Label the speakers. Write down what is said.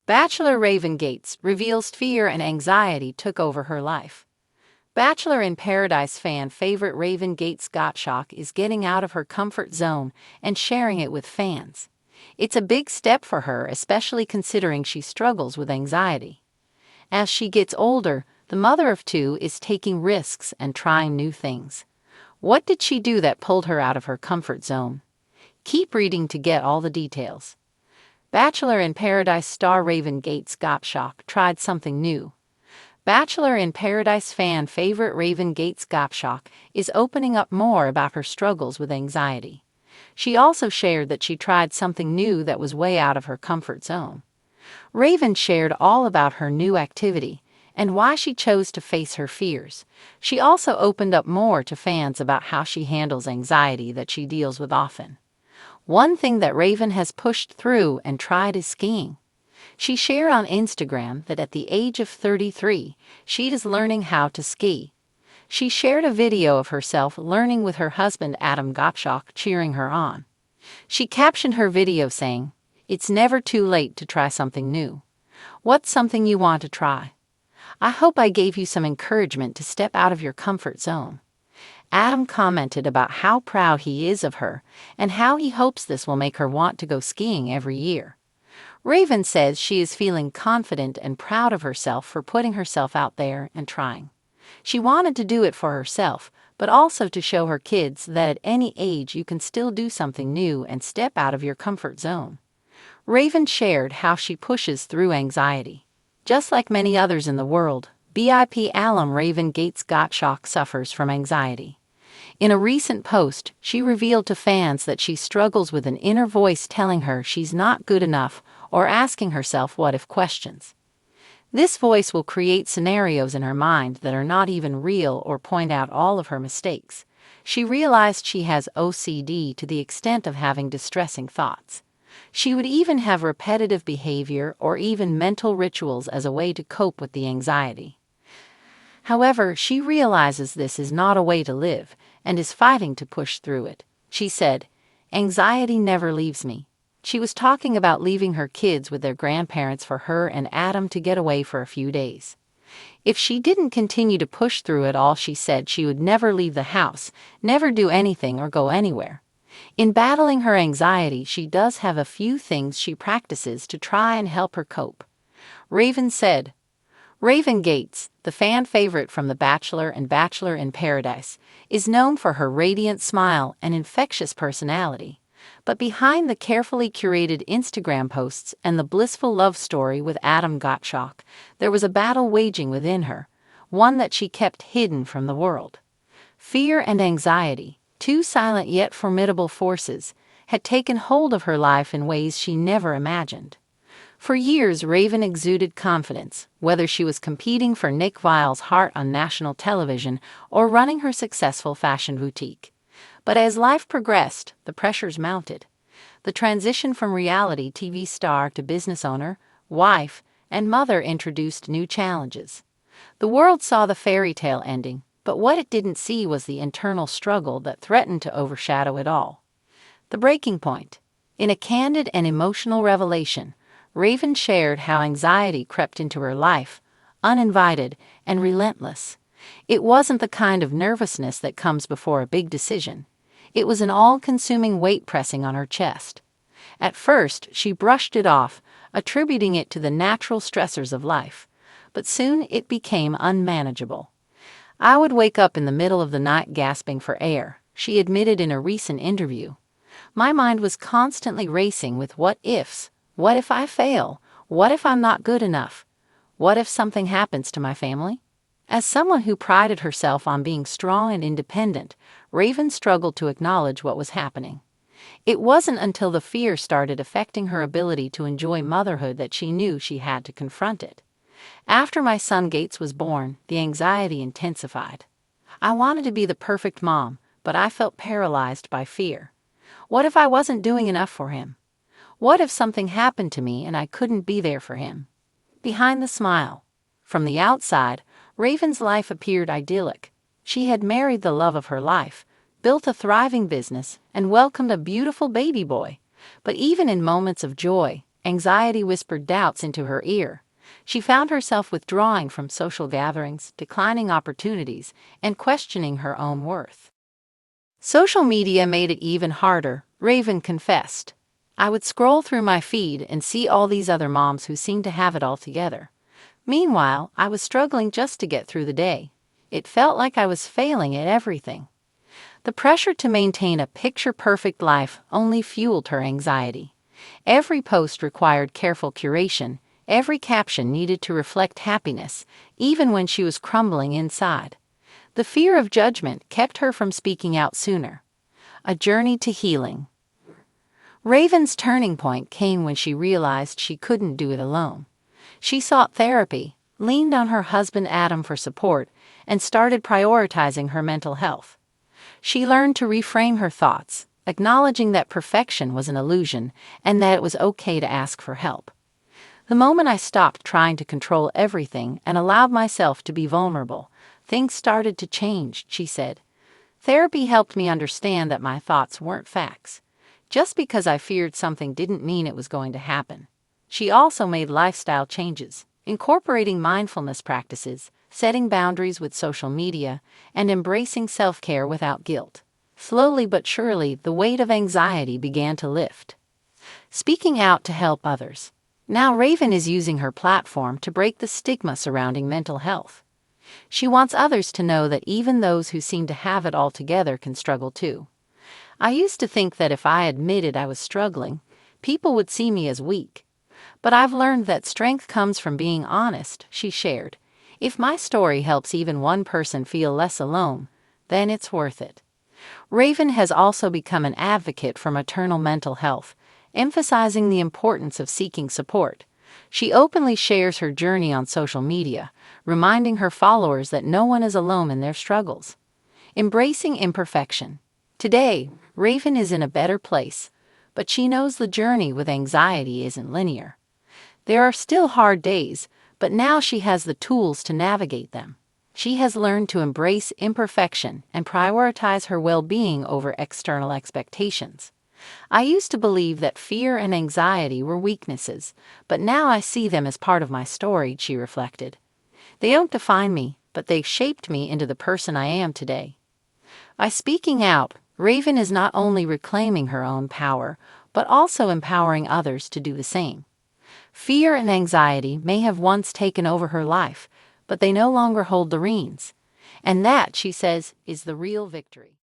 Speaker 1: Bachelor Raven Gates reveals fear and anxiety took over her life. Bachelor in Paradise fan favorite Raven Gates Gottschalk is getting out of her comfort zone and sharing it with fans. It's a big step for her, especially considering she struggles with anxiety. As she gets older, the mother of two is taking risks and trying new things. What did she do that pulled her out of her comfort zone? Keep reading to get all the details. Bachelor in Paradise star Raven Gates Gottschalk tried something new. Bachelor in Paradise fan favorite Raven Gates Gottschalk is opening up more about her struggles with anxiety. She also shared that she tried something new that was way out of her comfort zone. Raven shared all about her new activity and why she chose to face her fears. She also opened up more to fans about how she handles anxiety that she deals with often. One thing that Raven has pushed through and tried is skiing. She shared on Instagram that at the age of 33, she is learning how to ski. She shared a video of herself learning with her husband Adam Gottschalk cheering her on. She captioned her video saying, "It's never too late to try something new. What's something you want to try? I hope I gave you some encouragement to step out of your comfort zone." Adam commented about how proud he is of her and how he hopes this will make her want to go skiing every year. Raven says she is feeling confident and proud of herself for putting herself out there and trying. She wanted to do it for herself, but also to show her kids that at any age you can still do something new and step out of your comfort zone. Raven shared how she pushes through anxiety. Just like many others in the world, BIP alum Raven Gates Gottschalk suffers from anxiety. In a recent post, she revealed to fans that she struggles with an inner voice telling her she's not good enough or asking herself what-if questions. This voice will create scenarios in her mind that are not even real or point out all of her mistakes. She realized she has OCD to the extent of having distressing thoughts. She would even have repetitive behavior or even mental rituals as a way to cope with the anxiety. However, she realizes this is not a way to live and is fighting to push through it. She said, "Anxiety never leaves me." She was talking about leaving her kids with their grandparents for her and Adam to get away for a few days. If she didn't continue to push through it all, she said she would never leave the house, never do anything or go anywhere. In battling her anxiety, she does have a few things she practices to try and help her cope. Raven said, Raven Gates, the fan favorite from The Bachelor and Bachelor in Paradise, is known for her radiant smile and infectious personality. But behind the carefully curated Instagram posts and the blissful love story with Adam Gottschalk, there was a battle waging within her, one that she kept hidden from the world. Fear and anxiety, two silent yet formidable forces, had taken hold of her life in ways she never imagined. For years, Raven exuded confidence, whether she was competing for Nick Viall's heart on national television or running her successful fashion boutique. But as life progressed, the pressures mounted. The transition from reality TV star to business owner, wife, and mother introduced new challenges. The world saw the fairy tale ending, but what it didn't see was the internal struggle that threatened to overshadow it all. The breaking point. In a candid and emotional revelation, Raven shared how anxiety crept into her life, uninvited and relentless. It wasn't the kind of nervousness that comes before a big decision. It was an all-consuming weight pressing on her chest. At first, she brushed it off, attributing it to the natural stressors of life. But soon it became unmanageable. "I would wake up in the middle of the night gasping for air," she admitted in a recent interview. "My mind was constantly racing with what-ifs. What if I fail? What if I'm not good enough? What if something happens to my family?" As someone who prided herself on being strong and independent, Raven struggled to acknowledge what was happening. It wasn't until the fear started affecting her ability to enjoy motherhood that she knew she had to confront it. "After my son Gates was born, the anxiety intensified. I wanted to be the perfect mom, but I felt paralyzed by fear. What if I wasn't doing enough for him? What if something happened to me and I couldn't be there for him?" Behind the smile. From the outside, Raven's life appeared idyllic. She had married the love of her life, built a thriving business, and welcomed a beautiful baby boy. But even in moments of joy, anxiety whispered doubts into her ear. She found herself withdrawing from social gatherings, declining opportunities, and questioning her own worth. Social media made it even harder, Raven confessed. I would scroll through my feed and see all these other moms who seemed to have it all together. Meanwhile, I was struggling just to get through the day. It felt like I was failing at everything. The pressure to maintain a picture-perfect life only fueled her anxiety. Every post required careful curation. Every caption needed to reflect happiness, even when she was crumbling inside. The fear of judgment kept her from speaking out sooner. A journey to healing. Raven's turning point came when she realized she couldn't do it alone. She sought therapy, leaned on her husband Adam for support, and started prioritizing her mental health. She learned to reframe her thoughts, acknowledging that perfection was an illusion and that it was okay to ask for help. The moment I stopped trying to control everything and allowed myself to be vulnerable, things started to change, she said. Therapy helped me understand that my thoughts weren't facts. Just because I feared something didn't mean it was going to happen. She also made lifestyle changes, incorporating mindfulness practices, setting boundaries with social media, and embracing self-care without guilt. Slowly but surely, the weight of anxiety began to lift. Speaking out to help others. Now Raven is using her platform to break the stigma surrounding mental health. She wants others to know that even those who seem to have it all together can struggle too. I used to think that if I admitted I was struggling, people would see me as weak. But I've learned that strength comes from being honest, she shared. If my story helps even one person feel less alone, then it's worth it. Raven has also become an advocate for maternal mental health, emphasizing the importance of seeking support. She openly shares her journey on social media, reminding her followers that no one is alone in their struggles. Embracing imperfection. Today, Raven is in a better place, but she knows the journey with anxiety isn't linear. There are still hard days, but now she has the tools to navigate them. She has learned to embrace imperfection and prioritize her well-being over external expectations. I used to believe that fear and anxiety were weaknesses, but now I see them as part of my story, she reflected. They don't define me, but they've shaped me into the person I am today. By speaking out, Raven is not only reclaiming her own power, but also empowering others to do the same. Fear and anxiety may have once taken over her life, but they no longer hold the reins. And that, she says, is the real victory.